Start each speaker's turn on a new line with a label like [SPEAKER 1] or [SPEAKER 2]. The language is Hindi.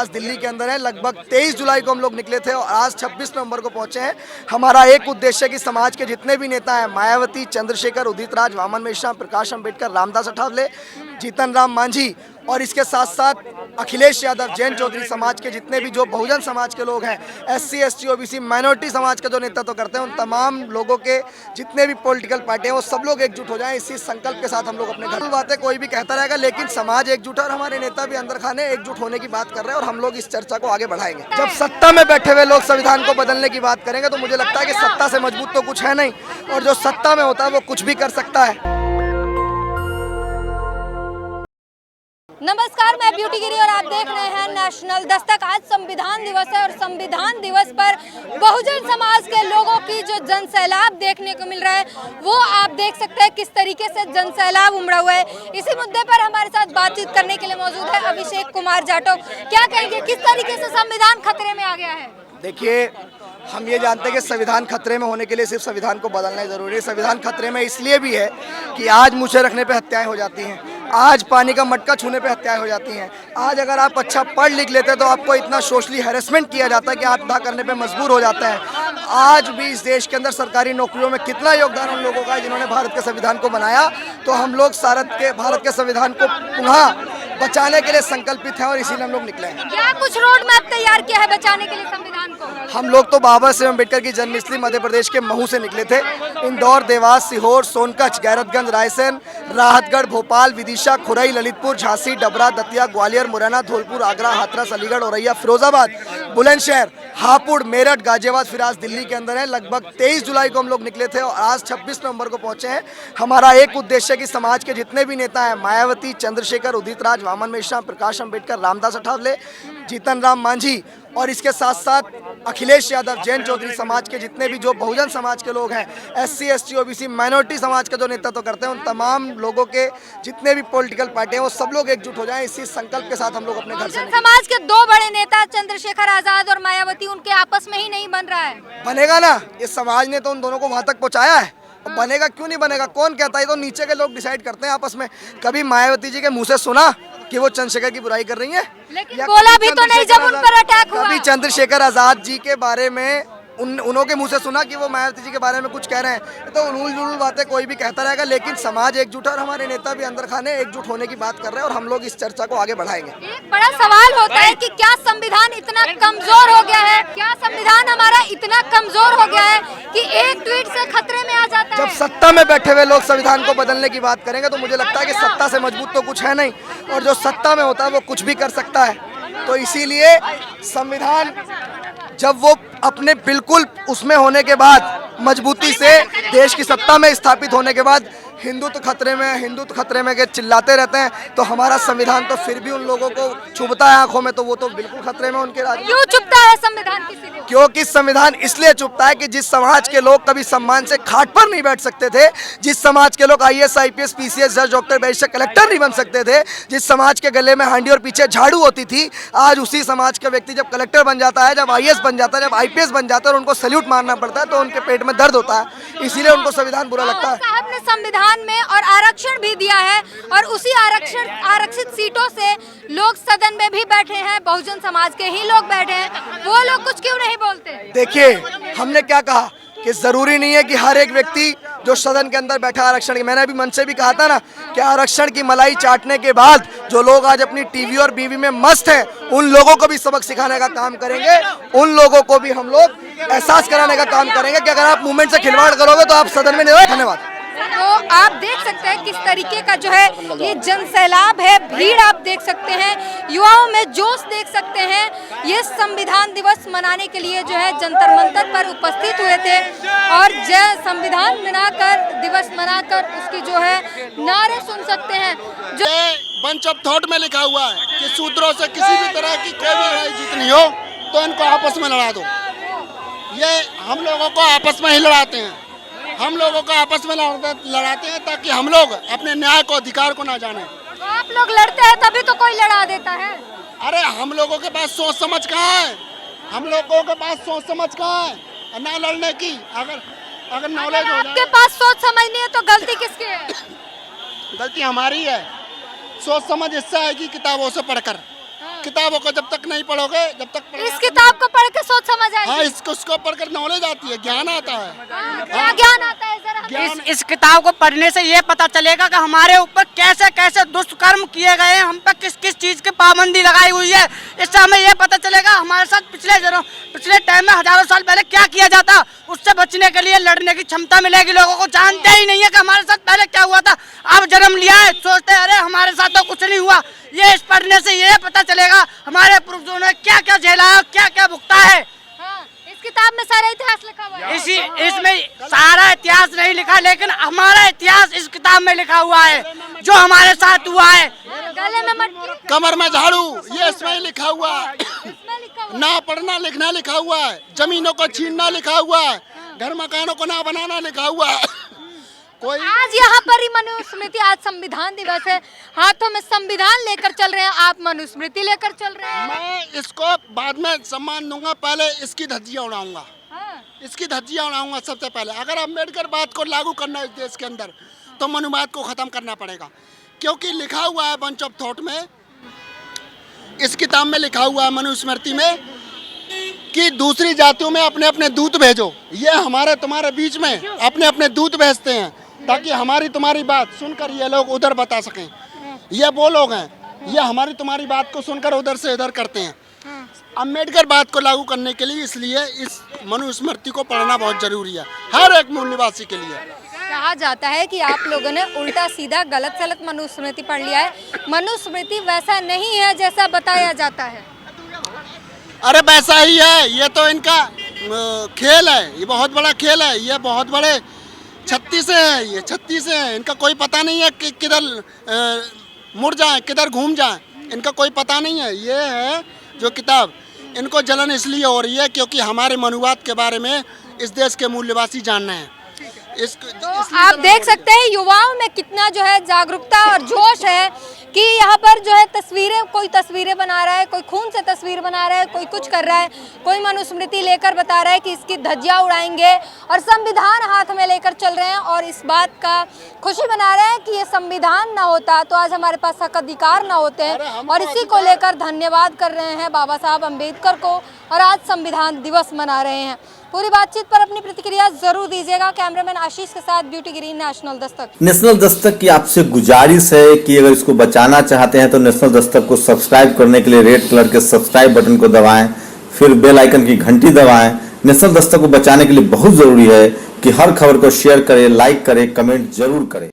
[SPEAKER 1] आज दिल्ली के अंदर है। लगभग 23 जुलाई को हम लोग निकले थे और आज 26 नवंबर को पहुंचे हैं। हमारा एक उद्देश्य है कि समाज के जितने भी नेता हैं, मायावती, चंद्रशेखर, उदित राज, वामन मिश्रा, प्रकाश अम्बेडकर, रामदास अठावले, जीतन राम मांझी और इसके साथ साथ अखिलेश यादव, जैन चौधरी समाज के जितने भी जो बहुजन समाज के लोग हैं, SC, ST, OBC, माइनॉरिटी समाज का जो नेतृत्व करते हैं, उन तमाम लोगों के जितने भी पॉलिटिकल पार्टी हैं वो सब लोग एकजुट हो जाएं। इसी संकल्प के साथ हम लोग अपने घर बातें कोई भी कहता रहेगा, लेकिन समाज एकजुट है और हमारे नेता भी अंदर खाने एकजुट होने की बात कर रहे हैं और हम लोग इस चर्चा को आगे बढ़ाएंगे। जब सत्ता में बैठे हुए लोग संविधान को बदलने की बात करेंगे तो मुझे लगता है कि सत्ता से मजबूत तो कुछ है नहीं, और जो सत्ता में होता है वो कुछ भी कर सकता है।
[SPEAKER 2] नमस्कार, मैं ब्यूटी गिरी और आप देख रहे हैं नेशनल दस्तक। आज संविधान दिवस है और संविधान दिवस पर बहुजन समाज के लोगों की जो जनसैलाब देखने को मिल रहा है वो आप देख सकते हैं किस तरीके से जनसैलाब उमड़ा हुआ है। इसी मुद्दे पर हमारे साथ बातचीत करने के लिए मौजूद है अभिषेक कुमार जाटव। क्या कहेंगे, किस तरीके से संविधान खतरे में आ गया है?
[SPEAKER 1] देखिए, हम ये जानते हैं कि संविधान खतरे में होने के लिए सिर्फ संविधान को बदलना जरूरी है। संविधान खतरे में इसलिए भी है कि आज मूछें रखने पे हत्याएं हो जाती हैं, आज पानी का मटका छूने पे हत्याएं हो जाती हैं, आज अगर आप अच्छा पढ़ लिख लेते तो आपको इतना सोशली हैरेसमेंट किया जाता है कि आत्महत्या करने पे मजबूर हो जाता है। आज भी इस देश के अंदर सरकारी नौकरियों में कितना योगदान उन लोगों का है जिन्होंने भारत के संविधान को बनाया। तो हम लोग भारत के संविधान को पुनः बचाने के लिए संकल्पित हैं और इसीलिए हम लोग निकले हैं।
[SPEAKER 2] क्या कुछ रोड मैप तैयार किया है बचाने के लिए संविधान को?
[SPEAKER 1] हम लोग तो बाबा साहेब अम्बेडकर की जन्मस्थली मध्य प्रदेश के महू से निकले थे। इंदौर, देवास, सीहोर, सोनकच्छ, गैरतगंज, रायसेन, राहतगढ़, भोपाल, विदिशा, खुरई, ललितपुर, झांसी, डबरा, दतिया, ग्वालियर, मुरैना, धौलपुर, आगरा, हाथरस, अलीगढ़, औरैया, फिरोजाबाद, बुलंदशहर, हापुड़, मेरठ, गाजियाबाद, फिर आज दिल्ली के अंदर है। लगभग 23 जुलाई को हम लोग निकले थे और आज 26 नवंबर को पहुंचे हैं। हमारा एक उद्देश्य है कि समाज के जितने भी नेता हैं, मायावती, चंद्रशेखर, उदित राज, वामन मिश्रा, प्रकाश अम्बेडकर, रामदास अठावले, जीतन राम मांझी और इसके साथ साथ अखिलेश यादव, जैन चौधरी समाज के जितने भी जो बहुजन समाज के लोग हैं, SC, ST, OBC, माइनॉरिटी समाज का जो नेतृत्व करते हैं, उन तमाम लोगों के जितने भी पॉलिटिकल पार्टी हैं वो सब लोग एकजुट हो जाएं। इसी संकल्प के साथ हम लोग अपने घर से
[SPEAKER 2] समाज के दो बड़े नेता चंद्रशेखर आजाद और मायावती, उनके आपस में ही नहीं बन रहा है।
[SPEAKER 1] बनेगा ना, इस समाज ने तो उन दोनों को वहां तक पहुंचाया है। बनेगा क्यों नहीं बनेगा, कौन कहता है? तो नीचे के लोग डिसाइड करते हैं आपस में। कभी मायावती जी के मुंह से सुना कि वो चंद्रशेखर की बुराई कर रही है?
[SPEAKER 2] लेकिन बोला भी तो नहीं जब उन पर अटैक हुआ।
[SPEAKER 1] कभी चंद्रशेखर आजाद जी के बारे में उन्हों के मुंह से सुना कि वो मायावती जी के बारे में कुछ कह रहे हैं? तो उलूल बातें कोई भी कहता रहेगा, लेकिन समाज एकजुट है और हमारे नेता भी अंदर खाने एकजुट होने की बात कर रहे हैं और हम लोग इस चर्चा को आगे बढ़ाएंगे।
[SPEAKER 2] एक बड़ा सवाल होता है कि क्या संविधान इतना कमजोर हो गया है? क्या संविधान हमारा इतना कमजोर हो गया है कि एक ट्वीट से खतरे में आ जाता है?
[SPEAKER 1] जब सत्ता में बैठे हुए लोग संविधान को बदलने की बात करेंगे तो मुझे लगता है कि सत्ता से मजबूत तो कुछ है नहीं, और जो सत्ता में होता है वो कुछ भी कर सकता है। तो इसीलिए संविधान जब वो अपने बिल्कुल उसमें होने के बाद, मजबूती से देश की सत्ता में स्थापित होने के बाद हिंदुत्व खतरे में के चिल्लाते रहते हैं, तो हमारा संविधान तो फिर भी उन लोगों को चुभता है आंखों में, तो वो तो बिल्कुल खतरे में उनके राज्य।
[SPEAKER 2] क्यों चुभता है संविधान किसी को?
[SPEAKER 1] क्योंकि संविधान इसलिए चुभता है कि जिस समाज के लोग कभी सम्मान से खाट पर नहीं बैठ सकते थे, जिस समाज के लोग IAS, IPS, PCS, जज, डॉक्टर, बैरिस्टर, कलेक्टर नहीं बन सकते थे, जिस समाज के गले में हांडी और पीछे झाड़ू होती थी, आज उसी समाज का व्यक्ति जब कलेक्टर बन जाता है, जब IAS बन जाता है, जब IPS बन जाता है और उनको सैल्यूट मारना पड़ता है तो उनके पेट में दर्द होता है। इसीलिए उनको संविधान बुरा लगता है।
[SPEAKER 2] साहब ने संविधान में और आरक्षण भी दिया है और उसी आरक्षित सीटों से लोग सदन में भी बैठे हैं, बहुजन समाज के ही लोग बैठे हैं, वो लोग कुछ क्यों नहीं बोलते?
[SPEAKER 1] देखिए, हमने क्या कहा कि जरूरी नहीं है कि हर एक व्यक्ति जो सदन के अंदर बैठा आरक्षण की, मैंने अभी मंच से भी कहा था ना कि आरक्षण की मलाई चाटने के बाद जो लोग आज अपनी टीवी और बीवी में मस्त हैं, उन लोगों को भी सबक सिखाने का काम करेंगे। उन लोगों को भी हम लोग एहसास कराने का काम करेंगे कि अगर आप मूवमेंट से खिलवाड़ करोगे तो आप सदन में नहीं रहोगे। धन्यवाद।
[SPEAKER 2] तो आप देख सकते हैं किस तरीके का जो है ये जनसैलाब है, भीड़ आप देख सकते हैं, युवाओं में जोश देख सकते हैं। ये संविधान दिवस मनाने के लिए जो है जंतर मंतर पर उपस्थित हुए थे और संविधान दिवस मनाकर उसकी जो है नारे सुन सकते हैं। जो
[SPEAKER 3] बंच ऑफ थॉट में लिखा हुआ है कि शूद्रों से किसी भी तरह की कोई भी लड़ाई जीतनी हो तो इनको आपस में लड़ा दो। ये हम लोगों को आपस में ही लड़ाते हैं, हम लोगों को आपस में लड़ाते हैं ताकि हम लोग अपने न्याय को, अधिकार को ना जाने।
[SPEAKER 2] तो आप लोग लड़ते हैं तभी तो कोई लड़ा देता है।
[SPEAKER 3] अरे हम लोगों के पास सोच समझ कहाँ है? हम लोगों के पास सोच समझ कहाँ है? ना लड़ने की अगर नॉलेज हो
[SPEAKER 2] आपके पास सोच समझ नहीं है तो गलती किसकी है?
[SPEAKER 3] गलती हमारी है। सोच समझ इससे आएगी किताबों से पढ़कर। किताबों को जब तक नहीं पढ़ोगे, जब तक
[SPEAKER 2] इस किताब को पढ़ के सोच समझ आएगी।
[SPEAKER 3] हाँ, इसको पढ़कर नॉलेज आती है, ज्ञान आता है।
[SPEAKER 2] क्या ज्ञान आता है जरा
[SPEAKER 4] इस किताब को पढ़ने से ये पता चलेगा कि हमारे ऊपर कैसे कैसे दुष्कर्म किए गए हैं, हम पर किस किस चीज की पाबंदी लगाई हुई है। इससे हमें ये पता चलेगा हमारे साथ पिछले टाइम में हजारों साल पहले क्या किया जाता, उससे बचने के लिए लड़ने की क्षमता मिलेगी। लोगों को जानते ही नहीं है कि हमारे साथ पहले क्या हुआ था। अब जन्म लिया है, सोचते हैं अरे हमारे साथ तो कुछ नहीं हुआ। ये इस पढ़ने से ये पता चलेगा हमारे पूर्वजों ने क्या क्या झेला है, क्या क्या भुगता है।
[SPEAKER 2] इस किताब में सारा इतिहास लिखा हुआ है।
[SPEAKER 4] इसमें सारा इतिहास नहीं लिखा, लेकिन हमारा इतिहास इस किताब में लिखा हुआ है, जो हमारे साथ हुआ है।
[SPEAKER 2] गले में मटकी,
[SPEAKER 3] कमर में झाड़ू, ये इसमें लिखा हुआ है।
[SPEAKER 2] इसमें लिखा हुआ है।
[SPEAKER 3] ना पढ़ना लिखना लिखा हुआ है, जमीनों को छीनना लिखा हुआ है, घर मकानों को ना बनाना लिखा हुआ है। कोई
[SPEAKER 2] आज यहाँ पर ही मनुस्मृति, आज संविधान दिवस है, हाथों में संविधान लेकर चल रहे हैं, आप मनुस्मृति लेकर चल रहे हैं।
[SPEAKER 3] मैं इसको बाद में सम्मान दूंगा, पहले इसकी धज्जियां उड़ाऊंगा।
[SPEAKER 2] हाँ।
[SPEAKER 3] इसकी धज्जियां उड़ाऊंगा सबसे पहले। अगर अम्बेडकर बात को लागू करना है इस देश के अंदर, तो मनुवाद को खत्म करना पड़ेगा, क्योंकि लिखा हुआ है बंच ऑफ थॉट में, इस किताब में लिखा हुआ है मनुस्मृति में कि दूसरी जातियों में अपने अपने दूत भेजो। ये हमारे तुम्हारे बीच में अपने अपने दूत भेजते हैं, ताकि हमारी तुम्हारी बात सुनकर ये लोग उधर बता सकें। ये वो लोग हैं, ये हमारी तुम्हारी बात को सुनकर उधर से इधर करते हैं। अम्बेडकर बात को लागू करने के लिए इसलिए इस मनुस्मृति को पढ़ना बहुत जरूरी है, हर एक मूल निवासी के लिए।
[SPEAKER 2] कहा जाता है कि आप लोगों ने उल्टा सीधा गलत सलत मनुस्मृति पढ़ लिया है। मनुस्मृति वैसा नहीं है जैसा बताया जाता है।
[SPEAKER 3] अरे वैसा ही है, ये तो इनका खेल है, ये बहुत बड़ा खेल है। ये बहुत बड़े 36 हैं, ये 36 हैं, इनका कोई पता नहीं है कि किधर मुड़ जाए, किधर घूम जाए, इनका कोई पता नहीं है। ये है जो किताब, इनको जलन इसलिए हो रही है क्योंकि हमारे मनुवाद के बारे में इस देश के मूल निवासी जान रहे हैं।
[SPEAKER 2] तो आप देख सकते हैं युवाओं में कितना जो है जागरूकता और जोश है कि यहाँ पर जो है तस्वीरें, कोई तस्वीरें बना रहा है, कोई खून से तस्वीर बना रहा है, कोई कुछ कर रहा है, कोई मनुस्मृति लेकर बता रहा है कि इसकी धज्जियां उड़ाएंगे, और संविधान हाथ में लेकर चल रहे हैं और इस बात का खुशी मना रहे हैं कि ये संविधान ना होता तो आज हमारे पास हक अधिकार ना होते हैं। और इसी को लेकर धन्यवाद कर रहे हैं बाबा साहब अम्बेडकर को, और आज संविधान दिवस मना रहे हैं। पूरी बातचीत पर अपनी प्रतिक्रिया जरूर दीजिएगा। कैमरामैन आशीष के साथ beauty green, national Dastak.
[SPEAKER 5] National Dastak की आपसे गुजारिश है कि अगर इसको बचाना चाहते हैं तो नेशनल दस्तक को सब्सक्राइब करने के लिए रेड कलर के सब्सक्राइब बटन को दबाएं, फिर बेल आइकन की घंटी दबाएं। नेशनल दस्तक को बचाने के लिए बहुत जरूरी है कि हर खबर को शेयर करें, लाइक करें, कमेंट जरूर करें।